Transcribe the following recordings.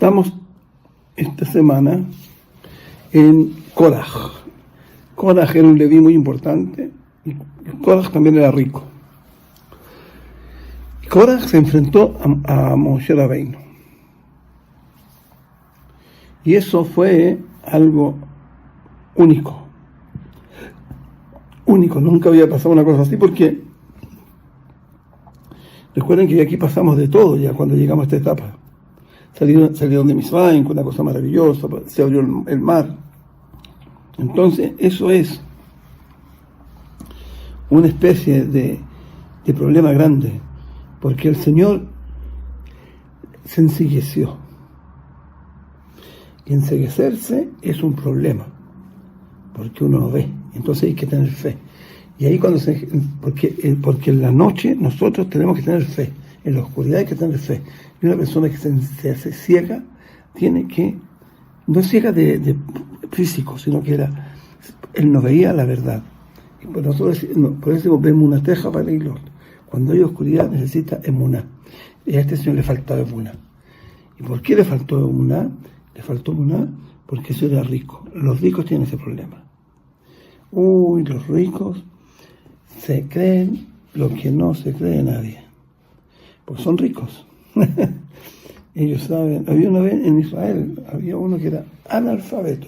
Estamos esta semana en Koraj. Koraj era un leví muy importante y Koraj también era rico. Koraj se enfrentó a Moshe Rabbeinu. Y eso fue algo único. Único, nunca había pasado una cosa así, porque recuerden que aquí pasamos de todo ya cuando llegamos a esta etapa. Salieron de Misraim con una cosa maravillosa, se abrió el mar. Entonces, eso es una especie de problema grande, porque el Señor se ensegueció. Y enseguecerse es un problema, porque uno no ve, entonces hay que tener fe. Y ahí porque en la noche nosotros tenemos que tener fe, en la oscuridad hay que tener fe. Y una persona que se hace ciega, tiene que, no es ciega de físico, sino que él no veía la verdad. Y por eso decimos, emuná teja para el cuando hay oscuridad necesita emuná. Y a este señor le faltaba emuná. ¿Y por qué le faltó emuná? Le faltó emuná porque eso era rico. Los ricos tienen ese problema. Los ricos se creen lo que no se cree nadie, porque son ricos. Ellos saben. Había una vez en Israel, había uno que era analfabeto,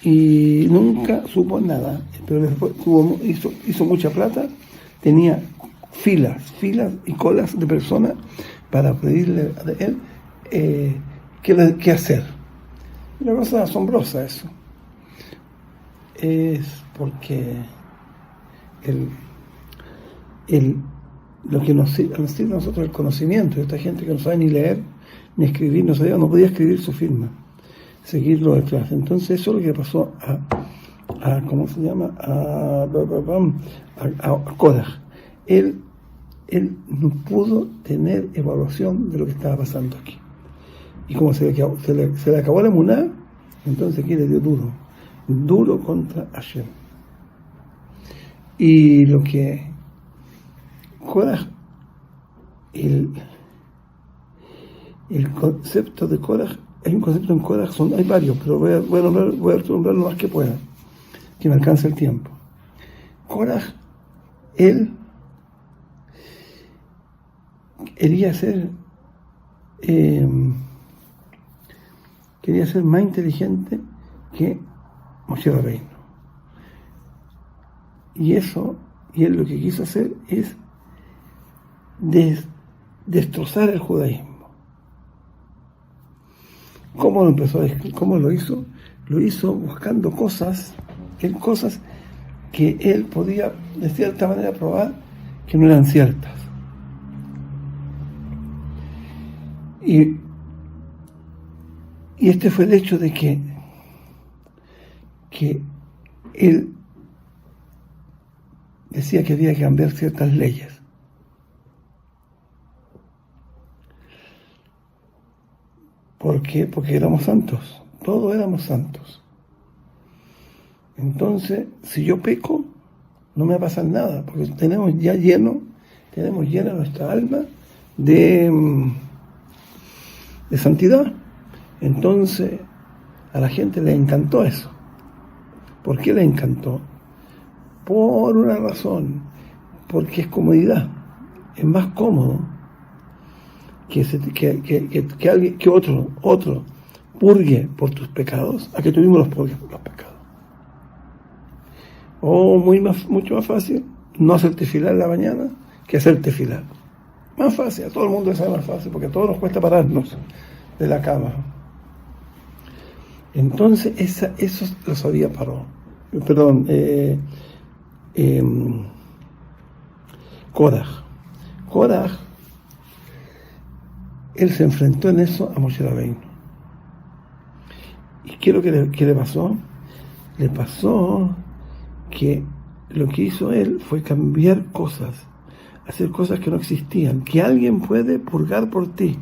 y nunca supo nada, pero después hizo mucha plata, tenía filas y colas de personas para pedirle a él qué hacer. Una cosa asombrosa eso. Es porque lo que nos sirve a nosotros el conocimiento, esta gente que no sabe ni leer ni escribir, no podía escribir su firma, seguirlo detrás. Entonces eso es lo que pasó a ¿cómo se llama? A Koraj. Él no pudo tener evaluación de lo que estaba pasando aquí. Y como se le acabó la emuná, entonces aquí le dio duro contra Hashem. Y lo que Koraj, el concepto de Koraj, hay un concepto en Koraj, hay varios, pero voy a nombrar lo más que pueda, que me alcance el tiempo. Koraj, él quería ser más inteligente que Moshe Rabbeinu. Y él lo que quiso hacer es destrozar el judaísmo. ¿Cómo lo hizo? Lo hizo buscando cosas que él podía de cierta manera probar que no eran ciertas. Y este fue el hecho de que él decía que había que cambiar ciertas leyes. ¿Por qué? Porque éramos santos, todos éramos santos. Entonces, si yo peco, no me va a pasar nada, porque tenemos llena nuestra alma de santidad. Entonces, a la gente le encantó eso. ¿Por qué le encantó? Por una razón, porque es comodidad. Es más cómodo que otro purgue por tus pecados a que tú mismo los purgues por los pecados. Mucho más fácil no hacer tefilá en la mañana que hacer tefilá. Más fácil, a todo el mundo le sabe más fácil, porque a todos nos cuesta pararnos de la cama. Entonces eso lo sabía Koraj, él se enfrentó en eso a Moshe Rabbeinu. ¿Y qué es lo que le pasó? Le pasó que lo que hizo él fue cambiar cosas, hacer cosas que no existían, que alguien puede purgar por ti.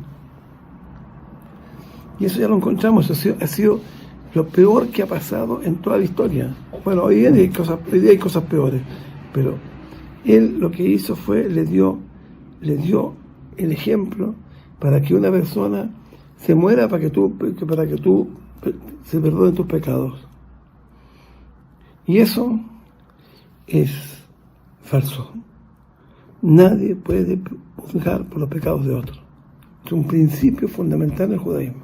Y eso ya lo encontramos, ha sido lo peor que ha pasado en toda la historia. Bueno, hoy día hay cosas peores, pero él lo que hizo fue le dio el ejemplo para que una persona se muera para que tú se perdonen tus pecados. Y eso es falso. Nadie puede juzgar por los pecados de otros. Es un principio fundamental del judaísmo.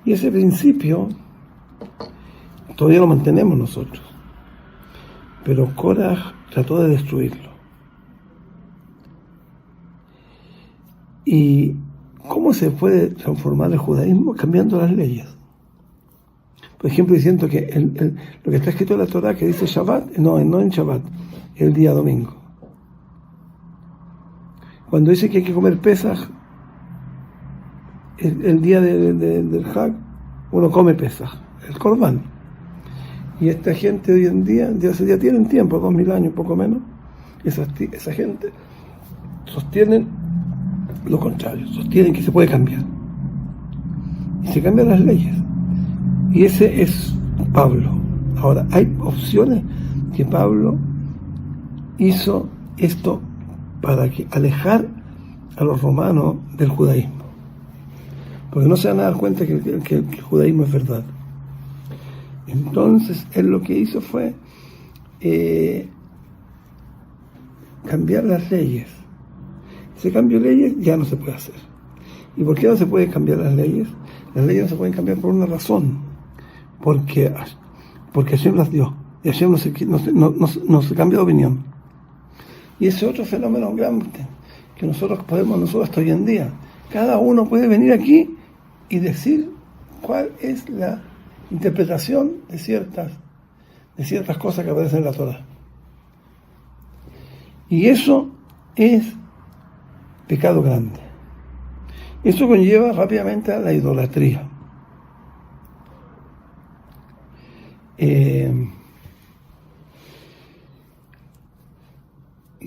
Y ese principio todavía lo mantenemos nosotros. Pero Korach trató de destruirlo. ¿Y cómo se puede transformar el judaísmo? Cambiando las leyes. Por ejemplo, diciendo que lo que está escrito en la Torá que dice Shabbat, no en Shabbat, el día domingo. Cuando dice que hay que comer Pesaj, el día del Hag, uno come Pesaj, el Corbán. Y esta gente hoy en día, ya tienen tiempo, 2000 años, poco menos, esa gente sostienen lo contrario, sostienen que se puede cambiar. Y se cambian las leyes. Y ese es Pablo. Ahora, hay opciones que Pablo hizo esto para alejar a los romanos del judaísmo. Porque no se van a dar cuenta que el judaísmo es verdad. Entonces, él lo que hizo fue cambiar las leyes. Ese cambio de leyes ya no se puede hacer. ¿Y por qué no se puede cambiar las leyes? Las leyes no se pueden cambiar por una razón. Porque Hashem las dio. Y Hashem no se cambia de opinión. Y ese otro fenómeno grande que nosotros hasta hoy en día. Cada uno puede venir aquí y decir cuál es la interpretación de ciertas cosas que aparecen en la Torá. Y eso es pecado grande. Eso conlleva rápidamente a la idolatría. Y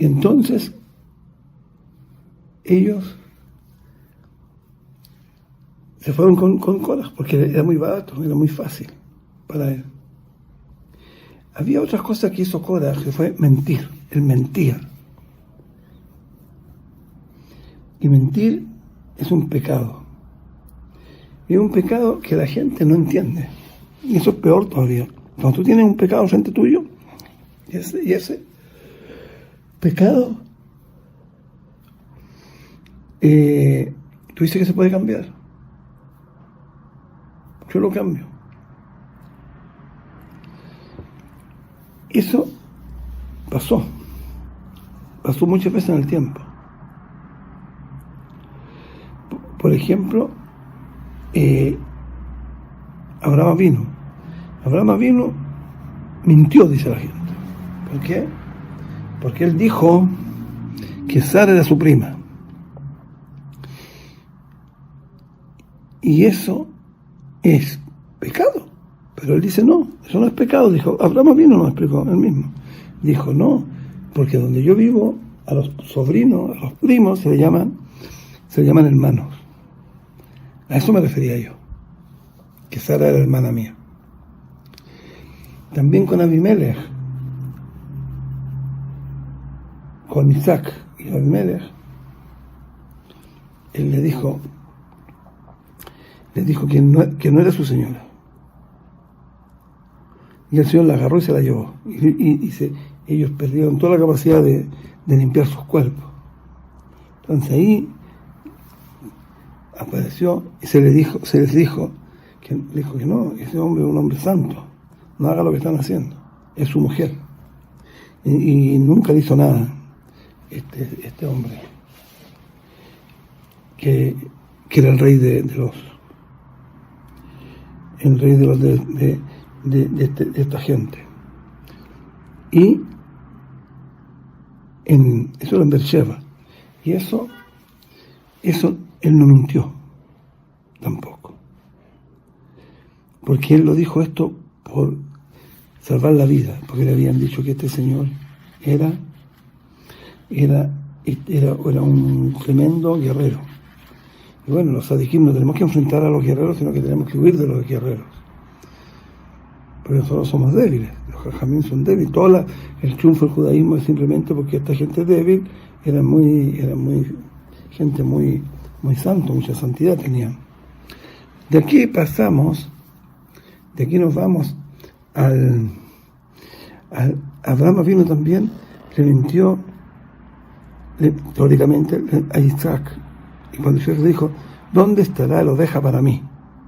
entonces ellos se fueron con Korach porque era muy barato, era muy fácil para él. Había otras cosas que hizo Korach, que fue mentir. Él mentía. Y mentir es un pecado. Y es un pecado que la gente no entiende. Y eso es peor todavía. Cuando tú tienes un pecado frente tuyo, y ese pecado, tú dices que se puede cambiar. Yo lo cambio. Eso pasó muchas veces en el tiempo. Por ejemplo, Abraham Avinu mintió, dice la gente. ¿Por qué? Porque él dijo que Sara era su prima. Y eso es pecado. Pero él dice, no, eso no es pecado. Dijo, Abraham Avinu no explicó, él mismo. Dijo, no, porque donde yo vivo, a los sobrinos, a los primos, se le llaman hermanos. A eso me refería yo, que Sara era hermana mía. También con Abimelech, con Isaac y Abimelech, él le dijo que no era su señora. Y el Señor la agarró y se la llevó. Ellos perdieron toda la capacidad de limpiar sus cuerpos. Entonces ahí apareció y se les dijo que no, ese hombre es un hombre santo, no haga lo que están haciendo, es su mujer. Y nunca le hizo nada este hombre, que era el rey de esta gente. Y eso era en Beersheba. Y eso él no mintió tampoco, porque él lo dijo esto por salvar la vida, porque le habían dicho que este señor era un tremendo guerrero. Y bueno, los sadiquim no tenemos que enfrentar a los guerreros, sino que tenemos que huir de los guerreros. porque nosotros somos débiles, los jajamín son débiles, el triunfo del judaísmo es simplemente porque esta gente débil era gente muy santo, mucha santidad tenían. De aquí nos vamos Abraham vino también, le mintió teóricamente a Isaac, y cuando Isaac le dijo, ¿dónde estará la oveja para mí?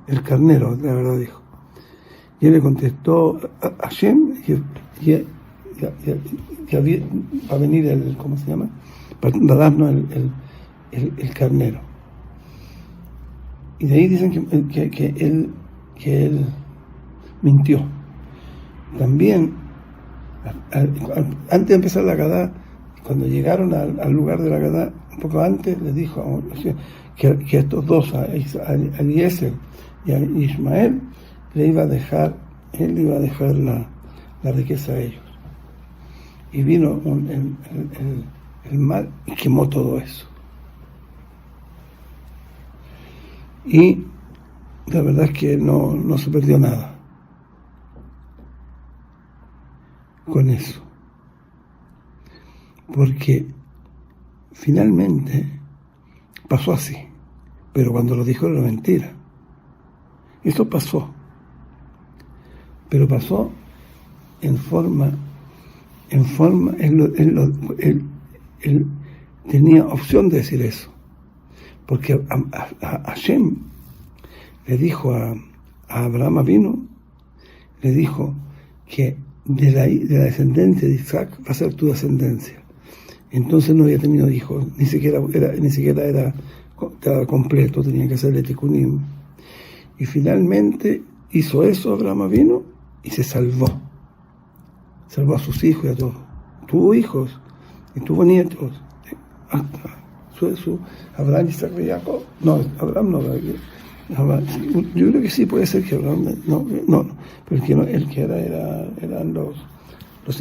El carnero, la verdad dijo. Y él le contestó a Hashem, y va a venir el, ¿cómo se llama? Para darnos el carnero. Y de ahí dicen que él mintió. También, antes de empezar la Agadá, cuando llegaron al lugar de la Agadá, un poco antes, les dijo que estos dos, a Eliezer y a Ismael, él iba a dejar la riqueza a ellos. Y vino el mal y quemó todo eso. Y la verdad es que no se perdió nada con eso, porque finalmente pasó así, pero cuando lo dijo era mentira. Eso pasó, pero pasó en forma, él tenía opción de decir eso, porque a Hashem le dijo a Abraham vino, le dijo que de la descendencia de Isaac va a ser tu descendencia. Entonces no había tenido hijos, ni siquiera era completo, tenía que ser Tikunim. Y finalmente hizo eso Abraham vino y se salvó a sus hijos y a todos. Tuvo hijos y tuvo nietos, hasta su Abraham, Isaac y Jacob. No, Abraham no. Yo creo que sí, puede ser que Abraham no, pero el que eran los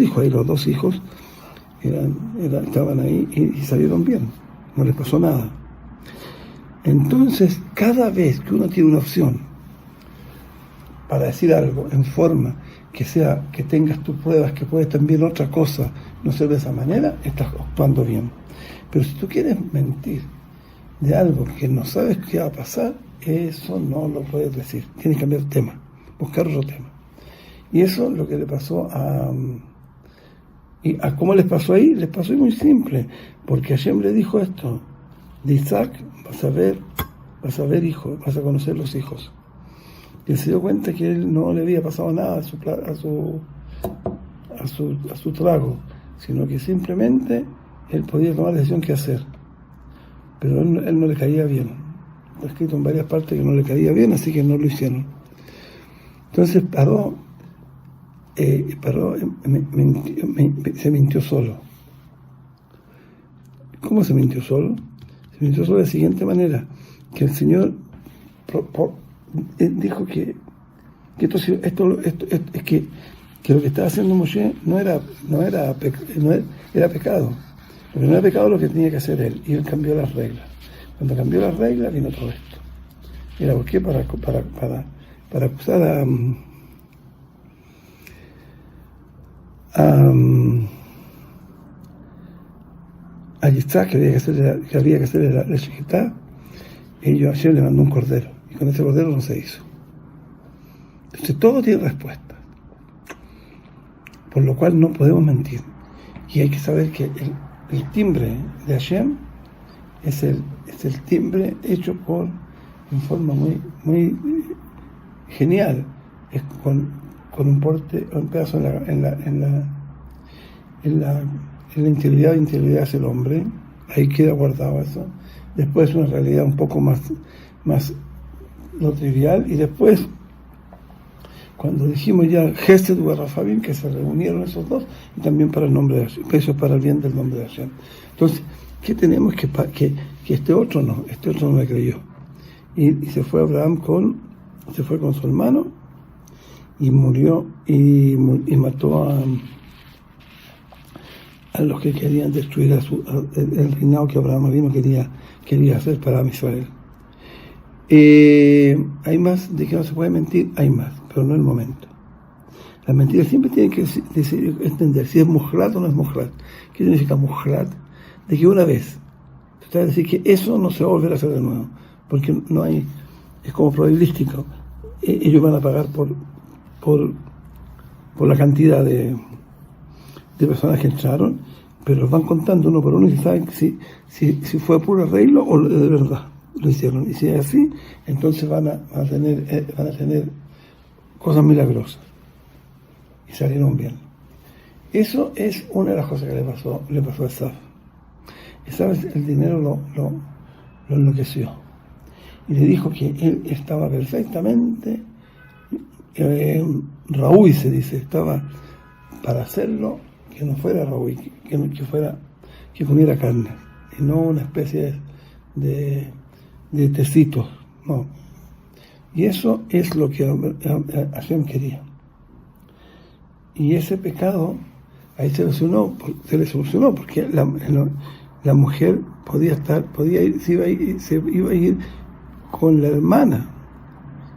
hijos, y los dos hijos estaban ahí y salieron bien, no les pasó nada. Entonces, cada vez que uno tiene una opción para decir algo en forma que tengas tus pruebas, que puedes también otra cosa, no ser de esa manera, estás actuando bien. Pero si tú quieres mentir de algo que no sabes qué va a pasar, eso no lo puedes decir. Tienes que cambiar de tema, buscar otro tema. Y eso es lo que le pasó ¿a cómo les pasó ahí? Les pasó ahí muy simple, porque Hashem le dijo esto: de Isaac vas a ver hijos, vas a conocer los hijos. Y él se dio cuenta que él no le había pasado nada a su trago, sino que simplemente él podía tomar la decisión qué hacer, pero él no le caía bien. Está escrito en varias partes que no le caía bien, así que no lo hicieron. Entonces se mintió solo. ¿Cómo se mintió solo? Se mintió solo de la siguiente manera: que el Señor dijo que esto es que lo que estaba haciendo Moshe era pecado. Lo que no era pecado lo que tenía que hacer él, y él cambió las reglas. Cuando cambió las reglas vino todo esto. Era ¿por qué? Para acusar a Yitzhak, que había que hacer la shejitá. Ayer le mandó un cordero, y con ese cordero no se hizo. Entonces todo tiene respuesta, por lo cual no podemos mentir. Y hay que saber que el timbre de Hashem es el timbre hecho en forma muy genial, es con un pedazo en la integridad hacia el hombre. Ahí queda guardado eso. Después una realidad un poco más lo trivial, y después cuando dijimos ya Gesed u Rafabim, que se reunieron esos dos, y también para el nombre de Hashem, eso es para el bien del nombre de Hashem. Entonces, ¿qué tenemos? Que este otro no le creyó, y se fue Abraham con su hermano, y murió y mató a los que querían destruir el reinado que Abraham vino quería hacer para Israel. Hay más de que no se puede mentir, hay más, pero no es el momento. Las mentiras siempre tienen que entender si es muhlat o no es muhlat. ¿Qué significa muhlat? De que una vez, tratar de decir que eso no se va a volver a hacer de nuevo, porque no hay, es como probabilístico. Ellos van a pagar por la cantidad de personas que entraron, pero los van contando uno por uno y saben si fue puro arreglo o de verdad lo hicieron. Y si es así, entonces van a tener cosas milagrosas. Y salieron bien. Eso es una de las cosas que le pasó a Esaf. Esaf, el dinero lo enloqueció. Y le dijo que él estaba perfectamente, Raúl se dice, estaba para hacerlo, que no fuera Raúl, que comiera carne, y no una especie de tecitos, no. Y eso es lo que Hashem quería. Y ese pecado ahí se le solucionó porque la mujer se iba a ir con la hermana,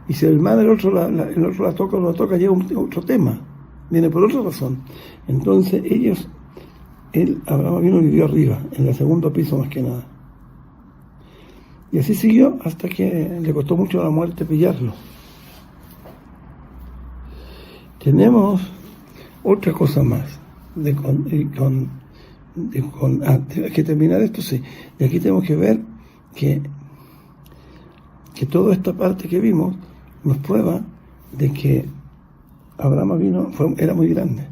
y si la hermana el otro la toca llega otro tema, viene por otra razón. Entonces Abraham vino y vivió arriba, en el segundo piso más que nada, y así siguió hasta que le costó mucho a la muerte pillarlo. Tenemos otra cosa más hay que terminar esto, sí. Y aquí tenemos que ver que toda esta parte que vimos nos prueba de que Abraham vino, era muy grande,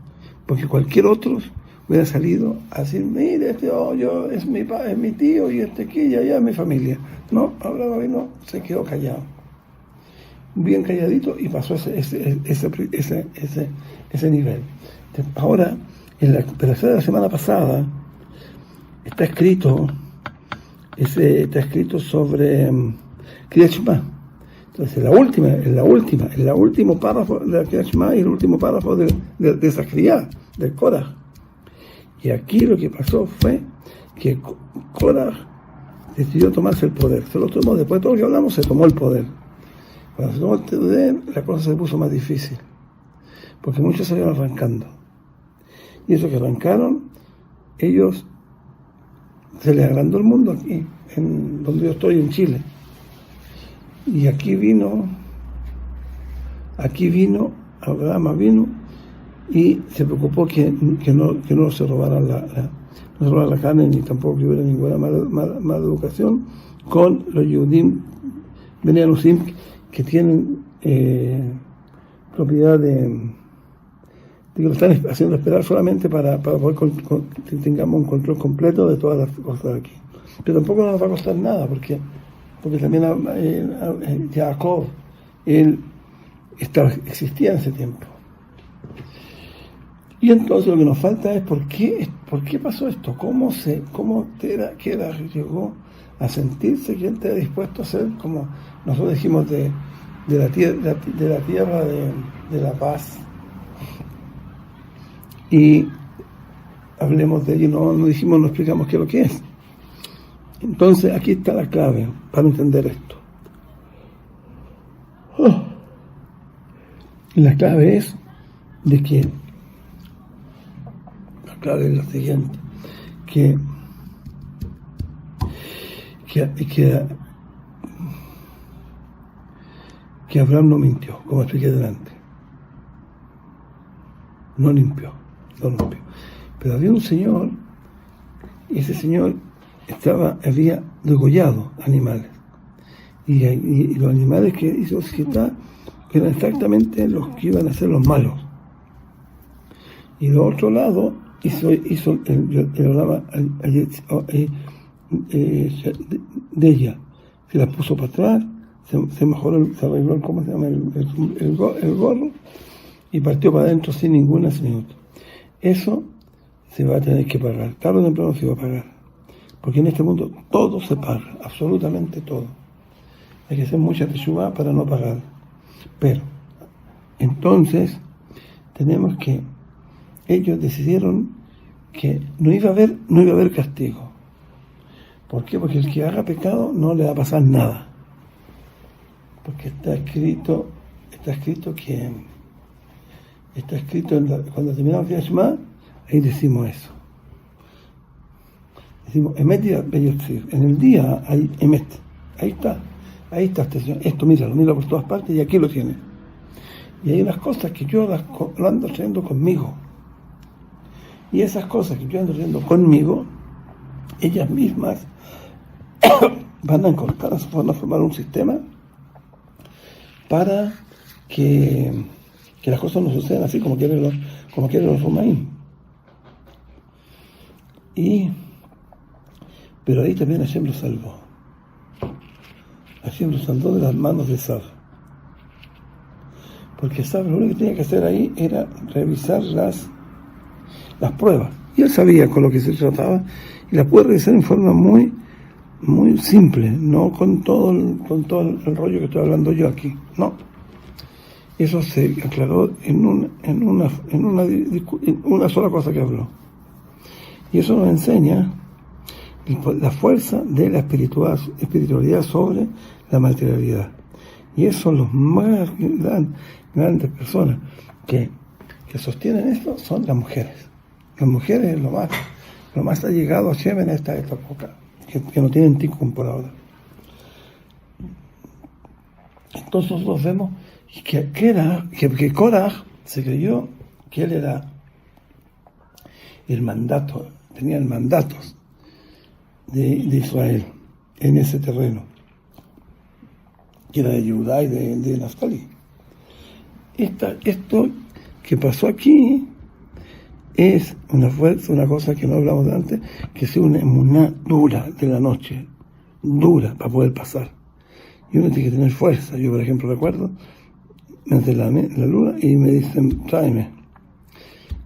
porque cualquier otro hubiera salido a decir, mire, es mi tío, y aquí y allá es mi familia. No, Abraham vino, se quedó callado, bien calladito, y pasó ese nivel. Ahora, en la tercera de la semana pasada, está escrito sobre Kriyat Shema. Entonces, en el último párrafo de la Kriyat Shema y el último párrafo de esa Kriyat, del Korah. Y aquí lo que pasó fue que Korah decidió tomarse el poder. Se lo tomó, después de todo lo que hablamos, se tomó el poder. Cuando se tomó el poder, la cosa se puso más difícil, porque muchos salieron arrancando. Y esos que arrancaron, ellos se les agrandó el mundo aquí, en donde yo estoy, en Chile. Y aquí vino, Abraham vino y se preocupó que no se robaran la carne, ni tampoco que hubiera ninguna mala educación con los Yehudim Bnei Anusim, que tienen propiedad de que lo están haciendo esperar solamente para poder que tengamos un control completo de todas las cosas de aquí. Pero tampoco nos va a costar nada, porque también Jacob, él existía en ese tiempo. Y entonces lo que nos falta es ¿por qué pasó esto? ¿Cómo Terah llegó a sentirse que él estaba dispuesto a ser, como nosotros dijimos, de la tierra de la paz? Y hablemos de ello, no explicamos qué es lo que es. Entonces aquí está la clave para entender esto. La clave es de que la clave es la siguiente, que Abraham no mintió, como expliqué delante. No limpió. Pero había un señor, y ese señor había degollado animales, y los animales que hizo Sijitá eran exactamente los que iban a ser los malos. Y del otro lado hizo el programa de ella, se las puso para atrás, se mejoró, se arregló el gorro, y partió para adentro sin ningún minuto. Eso se va a tener que pagar, tarde o temprano se va a pagar, porque en este mundo todo se paga, absolutamente todo. Hay que hacer mucha teshuvá para no pagar. Pero entonces tenemos que ellos decidieron que no iba a haber castigo. ¿Por qué? Porque el que haga pecado no le va a pasar nada, porque está escrito Está escrito, cuando terminamos Kriyat Shema, ahí decimos eso. Decimos, Emet Beyotzir. En el día hay Emet. Ahí está esto, míralo por todas partes y aquí lo tienes. Y hay unas cosas que yo lo ando trayendo conmigo. Y esas cosas que yo ando trayendo conmigo, ellas mismas van a formar un sistema para que las cosas no sucedan así como quieren los romaín. Pero ahí también Hashem lo salvó. Hashem lo salvó de las manos de Sab. Porque Sab lo único que tenía que hacer ahí era revisar las pruebas. Y él sabía con lo que se trataba y la puede revisar en forma muy, muy simple, no con todo el rollo que estoy hablando yo aquí. No. Eso se aclaró en una sola cosa que habló. Y eso nos enseña la fuerza de la espiritualidad sobre la materialidad. Y esos son los más grandes personas que sostienen esto, son las mujeres. Las mujeres es lo más allegado a Hashem en esta época, que no tienen tikkun por ahora. Entonces nosotros vemos que Korach se creyó que él era el mandato, tenía el mandato de Israel en ese terreno, que era de Judá y de Naftali. Esto que pasó aquí es una cosa que no hablamos de antes, que es una emuná dura de la noche, dura para poder pasar. Y uno tiene que tener fuerza. Yo, por ejemplo, recuerdo, me hace la luna y me dicen, tráeme.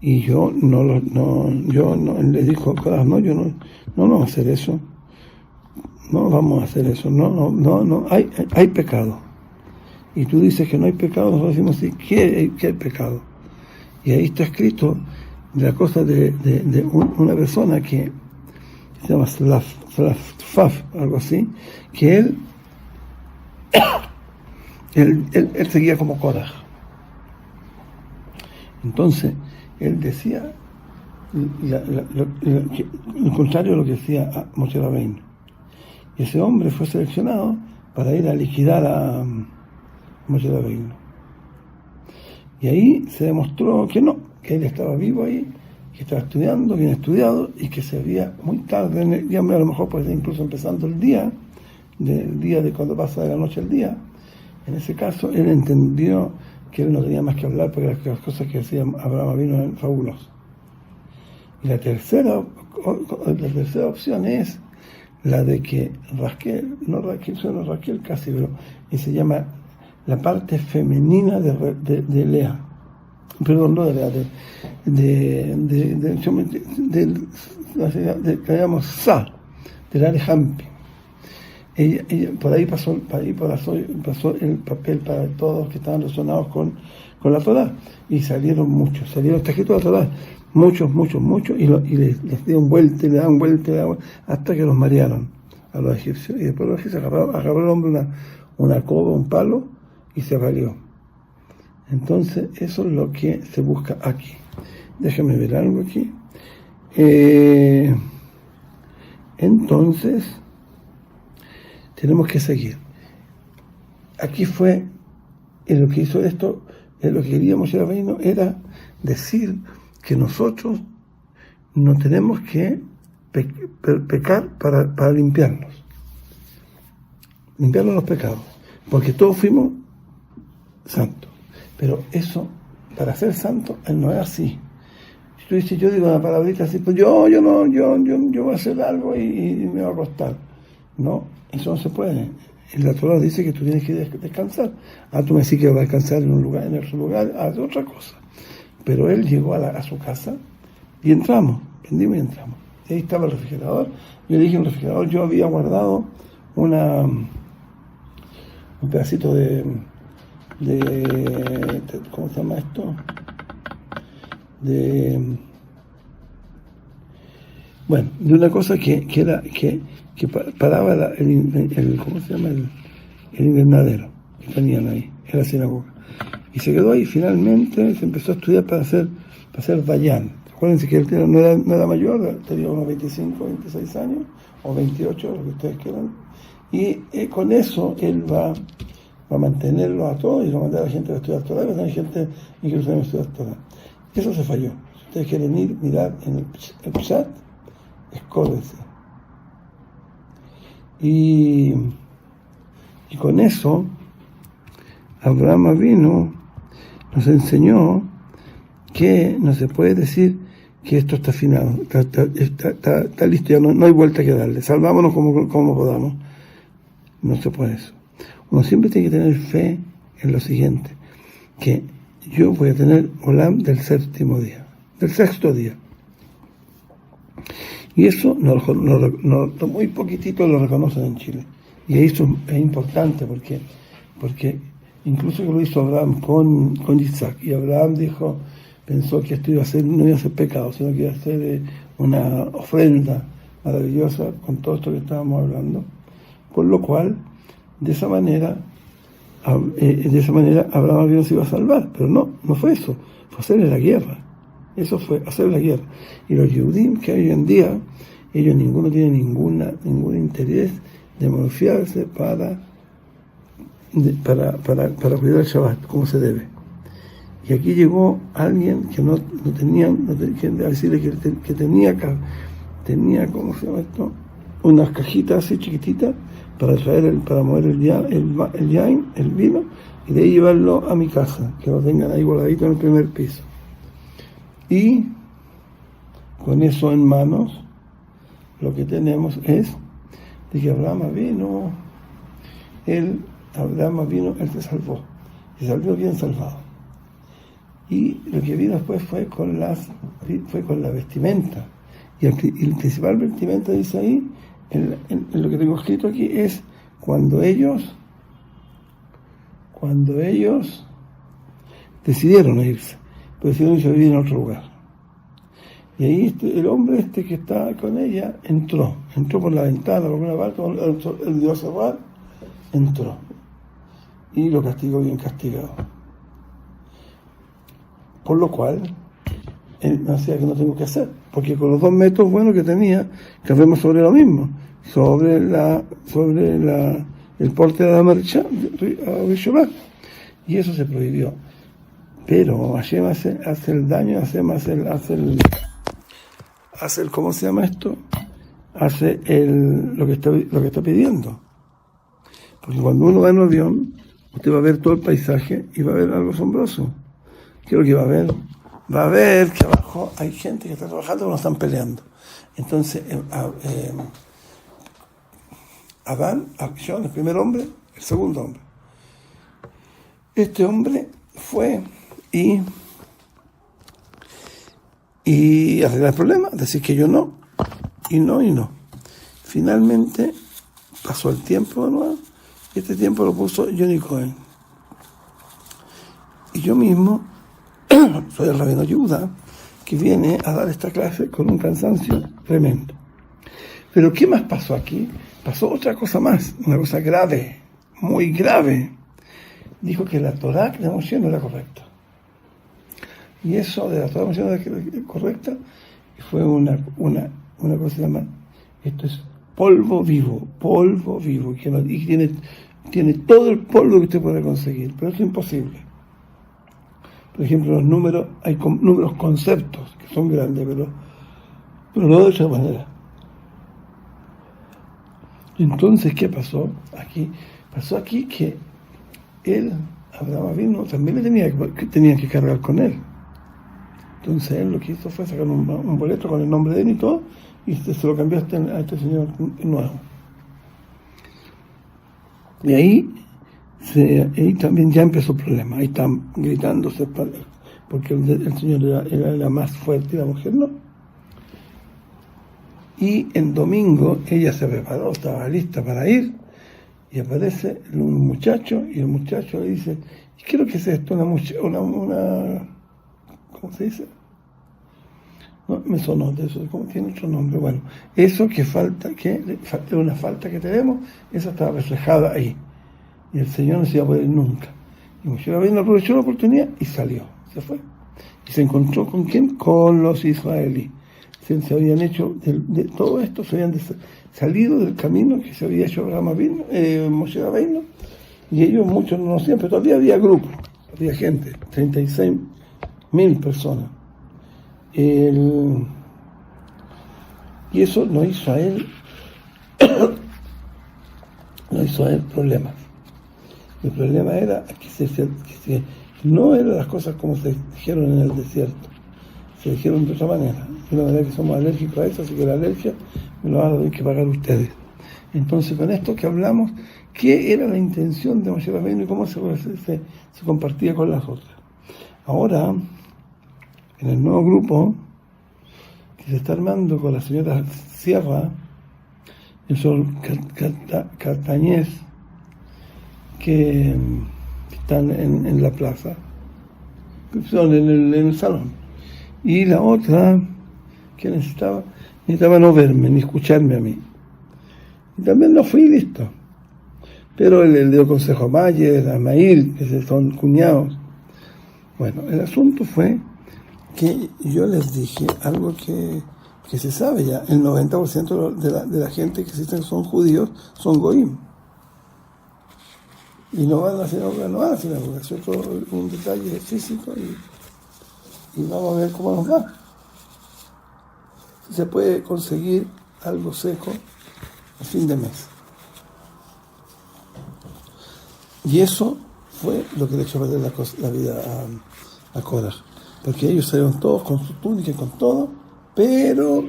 Y yo no le dijo, yo no vamos a hacer eso. No vamos a hacer eso. No, hay pecado. Y tú dices que no hay pecado, nosotros decimos, sí, ¿qué hay pecado? Y ahí está escrito la cosa de una persona que se llama Slafaf, algo así, que él seguía como Korach. Entonces, él decía lo contrario de lo que decía Moshe Rabbeinu. Y ese hombre fue seleccionado para ir a liquidar a Moshe Rabbeinu. Y ahí se demostró que no, que él estaba vivo ahí, que estaba estudiando, bien estudiado, y que se veía muy tarde, ya a lo mejor puede ser incluso empezando el día de cuando pasa de la noche al día. En ese caso, él entendió que él no tenía más que hablar porque las cosas que decía Abraham vino eran fabulosas. Y la tercera opción es la de que Raquel casi, pero y se llama la parte femenina de Lea. Perdón, no de Lea, que llamamos Sa, de la Alejampi. Ella por ahí pasó el papel para todos los que estaban relacionados con la Torá, y salieron está escrito la Torá, muchos, y les dieron vuelta, y le daban vuelta, hasta que los marearon a los egipcios, y después los egipcios agarró el hombre una coba, un palo, y se valió. Entonces, eso es lo que se busca aquí. Déjame ver algo aquí. Entonces, tenemos que seguir. Aquí fue, en lo que hizo esto, en lo que queríamos ir a reino, era decir que nosotros no tenemos que pecar para limpiarnos los pecados, porque todos fuimos santos. Pero eso, para ser santo, no es así. Si tú dices, yo digo una palabrita así, pues yo voy a hacer algo y me va a costar. No, eso no se puede. La Torah dice que tú tienes que descansar. Tú me decís que va a descansar en otro lugar, haz otra cosa. Pero él llegó a su casa y entramos, vendimos y entramos. Y ahí estaba el refrigerador. Yo le dije en el refrigerador, yo había guardado un pedacito de ¿cómo se llama esto? De una cosa que paraba el ¿cómo se llama? El invernadero que tenían ahí en la sinagoga. Y se quedó ahí. Finalmente se empezó a estudiar para ser Dayan. Acuérdense que él no era mayor, tenía unos 25, 26 años, o 28, lo que ustedes quieran. Y con eso él va a mantenerlo a todos y va a mandar a la gente a estudiar Torah, y va a tener gente incluso a estudiar Torah. Eso se falló. Si ustedes quieren ir, mirar en el chat, escódense. Y con eso, Abraham vino, nos enseñó que no se puede decir que esto está afinado, está listo, ya no hay vuelta que darle, salvámonos como podamos. No se puede eso. Uno siempre tiene que tener fe en lo siguiente, que yo voy a tener Olam del séptimo día, del sexto día. Y eso muy poquitito lo reconocen en Chile. Y eso es importante porque incluso que lo hizo Abraham con Isaac, y Abraham pensó que esto no iba a ser pecado, sino que iba a ser una ofrenda maravillosa con todo esto que estábamos hablando. Por lo cual, de esa manera Abraham se iba a salvar. Pero no fue eso, fue hacerle la guerra. Eso fue hacer la guerra. Y los Yehudim que hoy en día, ellos ninguno tiene ningún interés de morfiarse para cuidar el Shabbat como se debe. Y aquí llegó alguien que no tenía que decirle que tenía, ¿cómo se llama esto? Unas cajitas así chiquititas para mover el yain, el vino, y de ahí llevarlo a mi casa, que lo tengan ahí guardadito en el primer piso. Y con eso en manos, lo que tenemos es de que Abraham vino, él se salvó, y salió bien salvado. Y lo que vino después fue con la vestimenta. Y el principal vestimenta, dice ahí, en lo que tengo escrito aquí, es cuando ellos decidieron irse, pero decidieron irse a vivir en otro lugar. Y ahí el hombre que está con ella entró por la ventana, por una parte, el Dios cerrar, entró. Y lo castigó bien castigado. Por lo cual, él me decía que no tengo que hacer, porque con los 2 metros buenos que tenía, que hacemos sobre lo mismo, sobre el porte de la marcha, y eso se prohibió. Pero Hashem hace el daño, hace el ¿cómo se llama esto? Hace lo que está pidiendo. Porque cuando uno va en un avión, usted va a ver todo el paisaje y va a ver algo asombroso. ¿Qué es lo que va a ver? Va a ver que abajo hay gente que está trabajando y no están peleando. Entonces, Adán, el primer hombre, el segundo hombre. Este hombre fue y arreglar el problema, decir que yo no, y no. Finalmente pasó el tiempo de nuevo, y este tiempo lo puso Johnny Cohen. Y yo mismo soy el rabino Yehuda, que viene a dar esta clase con un cansancio tremendo. Pero ¿qué más pasó aquí? Pasó otra cosa más, una cosa grave, muy grave. Dijo que la Torá que la Moshe no era correcta. Y eso de la Torá que no era correcta fue una cosa llamada, esto es polvo vivo, y tiene todo el polvo que usted puede conseguir, pero eso es imposible. Por ejemplo, los números, hay números conceptos que son grandes, pero no de otra manera. Entonces, ¿qué pasó aquí? Pasó aquí que Abraham vino, también tenía que cargar con él. Entonces él lo que hizo fue sacar un boleto con el nombre de él y todo, y se lo cambió a este señor nuevo. Y ahí también ya empezó el problema. Ahí están gritándose porque el señor era la más fuerte y la mujer no. Y el domingo ella se preparó, estaba lista para ir, y aparece un muchacho, y el muchacho le dice: ¿qué es lo que es esto? Una ¿cómo se dice? No, me sonó de eso, ¿cómo tiene otro nombre? Bueno, eso que es una falta que tenemos, esa estaba reflejada ahí. Y el Señor no se iba a poder nunca. Y Moshe Rabbeinu aprovechó la oportunidad y salió, se fue. Y se encontró ¿con quién? Con los israelíes. Se habían hecho, de todo esto, se habían salido del camino que se había hecho Moshe Rabbeinu, y ellos muchos no conocían, pero todavía había grupos, había gente, 36.000 personas. Y eso no hizo a él problemas. El problema era que no eran las cosas como se dijeron en el desierto, se dijeron de otra manera. De una manera que somos alérgicos a eso, así que la alergia me lo van a tener que pagar ustedes. Entonces, con esto que hablamos, ¿qué era la intención de Moshe Rabbeinu y cómo se compartía con las otras? Ahora, en el nuevo grupo que se está armando con la señora Sierra, el señor Cartañez, que están en la plaza, son en el salón, y la otra que necesitaba no verme ni escucharme a mí, y también no fui listo, pero le dio consejo a Mayer, a Mair, que son cuñados. Bueno, el asunto fue que yo les dije algo que se sabe ya, el 90% de la gente que existen son judíos, son goim. Y no van a la sinagoga, es un detalle físico y vamos a ver cómo nos va. Si se puede conseguir algo seco a fin de mes. Y eso fue lo que le echó a perder la vida a Korah, porque ellos salieron todos con su túnica y con todo, pero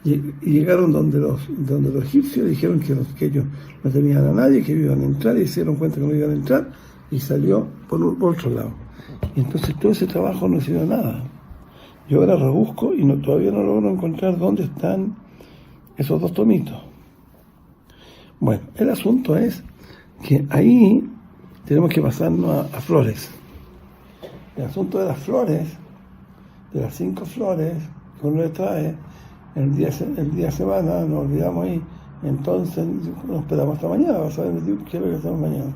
y llegaron donde los egipcios dijeron que ellos no tenían a nadie, que iban a entrar, y se dieron cuenta que no iban a entrar, y salió por otro lado. Y entonces todo ese trabajo no sirvió nada. Yo ahora rebusco y todavía no logro encontrar dónde están esos 2 tomitos. Bueno, el asunto es que ahí tenemos que pasarnos a flores. El asunto de las flores, de las 5 flores que uno le trae, el día semana, nos olvidamos ahí, entonces nos esperamos hasta mañana, vas a ver qué es lo que hacemos mañana.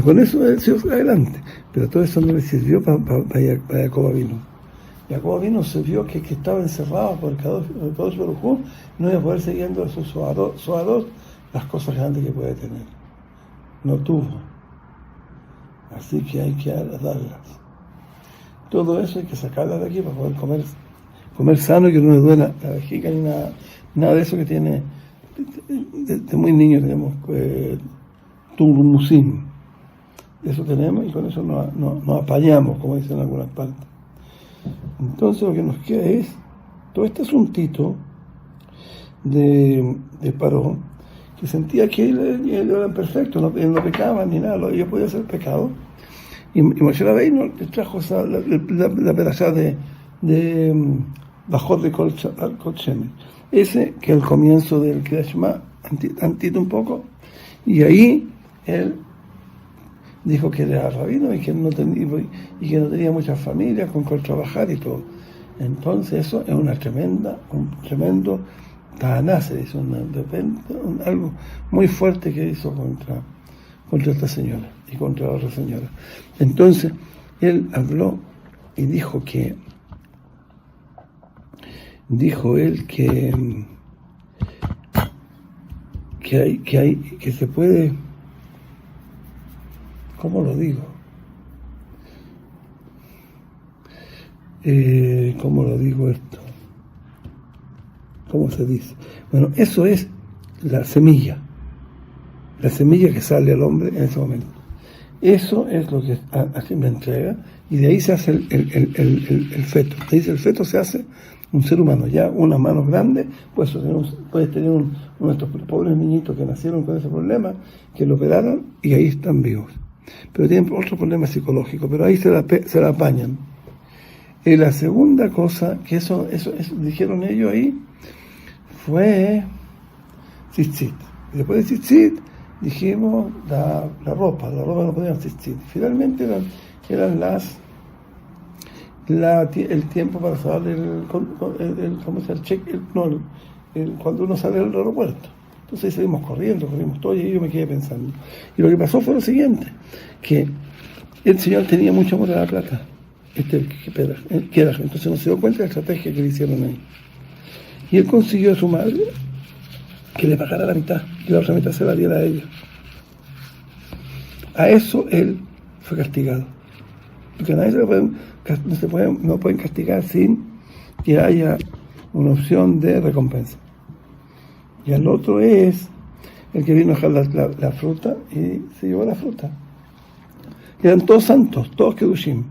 Con eso él siguió adelante, pero todo eso no le sirvió para Jacob Avinu. Jacob Avinu se vio que estaba encerrado por el Kadosh Baruj Hu, no iba a poder seguir a sus Soarot las cosas grandes que puede tener. No tuvo. Así que hay que darlas. Todo eso hay que sacarlas de aquí para poder comer sano y que no le duela la vejiga ni nada de eso que tiene. De muy niño tenemos turmusim. Eso tenemos y con eso nos apañamos, como dicen en algunas partes. Entonces lo que nos queda es todo este asuntito de Paró, que sentía que él era perfecto, él no pecaba ni nada, ellos podían hacer pecado. Y Moshe Rabbeinu le trajo la perashá de Bajot de Kol Shemen. Ese que es el comienzo del Kriyat Shema, antito un poco, y ahí él dijo que era rabino y que no tenía muchas familias con cual trabajar y todo. Entonces eso es un tremendo tahaná, se dice, algo muy fuerte que hizo contra esta señora y contra la otra señora. Entonces él habló y dijo él que se puede, ¿cómo lo digo? ¿Cómo lo digo esto? ¿Cómo se dice? Bueno, eso es la semilla que sale al hombre en ese momento. Eso es lo que así me entrega, y de ahí se hace el feto. De ahí el feto se hace un ser humano, ya unas manos grandes, puedes tener uno de estos pobres niñitos que nacieron con ese problema, que lo operaron y ahí están vivos. Pero tienen otro problema psicológico, pero ahí se la apañan. Y la segunda cosa, que eso dijeron ellos ahí, fue tzitzit. Después de tzitzit, dijimos la ropa no podían tzitzit. Finalmente eran el tiempo para saber cuando uno sale del aeropuerto. Entonces salimos corrimos todo, y yo me quedé pensando. Y lo que pasó fue lo siguiente, que el señor tenía mucho amor a la plata, entonces no se dio cuenta de la estrategia que le hicieron ahí. Y él consiguió a su madre que le pagara la mitad, y la otra mitad se la diera a ella. A eso él fue castigado. Porque nadie no pueden castigar sin que haya una opción de recompensa. Y el otro es el que vino a dejar la fruta y se llevó la fruta. Eran todos santos, todos kedushim.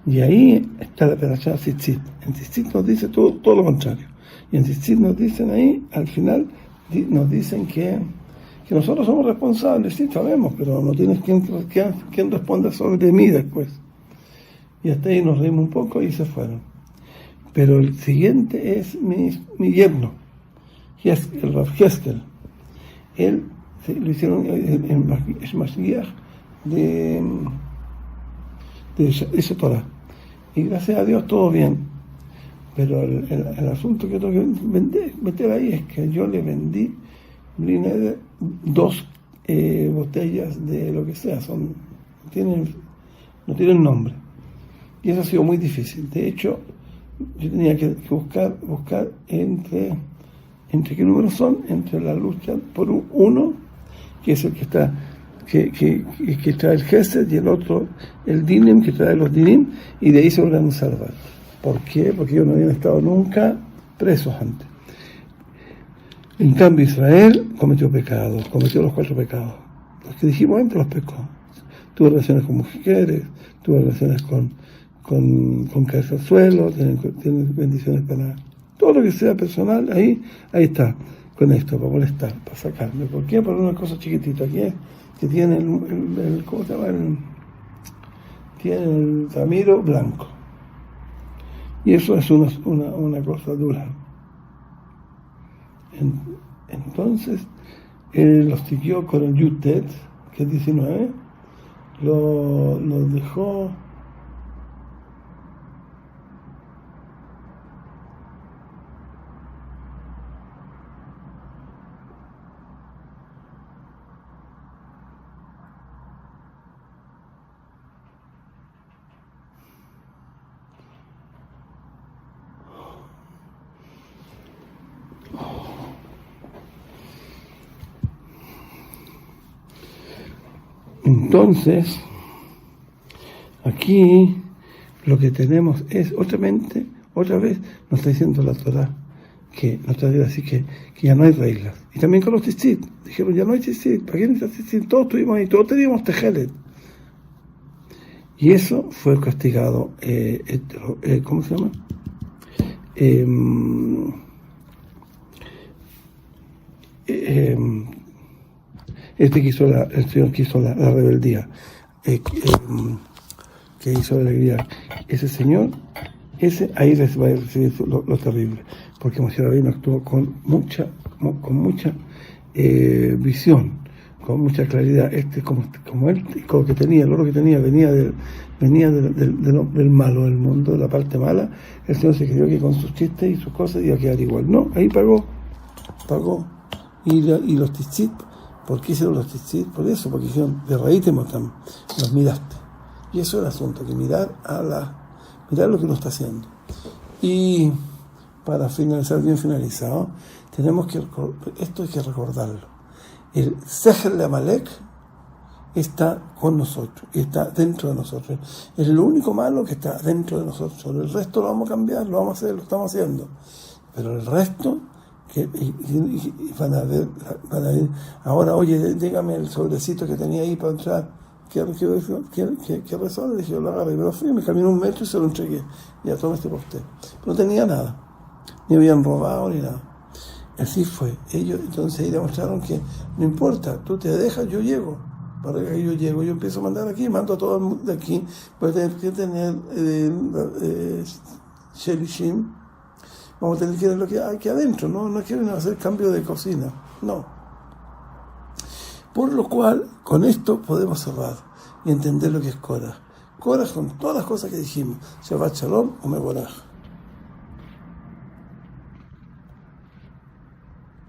Y ahí está la perashá Tzitzit. En Tzitzit nos dice todo lo contrario. Y en Tzitzit nos dicen ahí, al final, nos dicen que nosotros somos responsables, sí sabemos, pero no tienes quien responda sobre mí después. Y hasta ahí nos reímos un poco y se fueron. Pero el siguiente es mi yerno, el Rav Heskel. Él lo hicieron en Mashiach de esa Torah. Y gracias a Dios todo bien. Pero el asunto que tengo que meter ahí es que yo le vendí Blineder 2 botellas de lo que sea, no tienen nombre. Y eso ha sido muy difícil. De hecho, yo tenía que buscar entre qué números son, entre la lucha por uno, que es el que está que trae el Gesed, y el otro el Dinim, que trae los Dinim, y de ahí se logran salvar. ¿Por qué? Porque ellos no habían estado nunca presos antes. En cambio, Israel cometió los 4 pecados. Los que dijimos antes los pecó. Tuvo relaciones con mujeres, tuvo relaciones con caerse al suelo, tiene bendiciones para todo lo que sea personal, ahí está, con esto, para molestar, para sacarme. ¿Por qué? Por una cosa chiquitita que tiene el ¿cómo se llama? Tiene el ramiro blanco. Y eso es una cosa dura. Entonces, él los siguió con el Yutet, que es 19, lo dejó. Entonces, aquí lo que tenemos es otra vez nos está diciendo la Torah, que nos está diciendo así que ya no hay reglas. Y también con los tzitzit, dijeron ya no hay tzitzit, ¿para qué necesitas tzitzit? Todos estuvimos ahí, todos teníamos tejelet. Y eso fue castigado, ¿cómo se llama? El Señor que hizo la rebeldía, que hizo la alegría, ese Señor, ahí va a recibir lo terrible, porque Moshe Rabbeinu actuó con mucha visión, con mucha claridad. Como él, con lo que tenía, el oro que tenía, venía del malo del mundo, de la parte mala. El Señor se creyó que con sus chistes y sus cosas iba a quedar igual. No, ahí pagó, y los tzitzit. ¿Por qué hicieron los tzitzit? Por eso, porque dijeron, de raíz te matan, los miraste. Y eso es el asunto, que mirar lo que uno está haciendo. Y para finalizar, bien finalizado, esto hay que recordarlo. El Seher de Amalek está con nosotros, y está dentro de nosotros. Es lo único malo que está dentro de nosotros. El resto lo vamos a cambiar, lo vamos a hacer, lo estamos haciendo. Pero el resto, y van a ver, ahora, oye, dígame el sobrecito que tenía ahí para entrar. ¿Qué razón? Le dije, yo lo agarré, pero fui, me caminé 1 metro y se lo entregué. Ya, toma este postel. Pero no tenía nada, ni habían robado ni nada. Así fue. Ellos entonces ahí demostraron que no importa, tú te dejas, yo llego. Para que yo llego, yo empiezo a mandar aquí, mando a todo el mundo de aquí. Voy a tener que tener Shelishim. Vamos a tener que ver lo que hay aquí adentro, no quieren hacer cambio de cocina, no. Por lo cual, con esto podemos cerrar y entender lo que es Korah. Korah con todas las cosas que dijimos, Shabbat Shalom o Mevorach.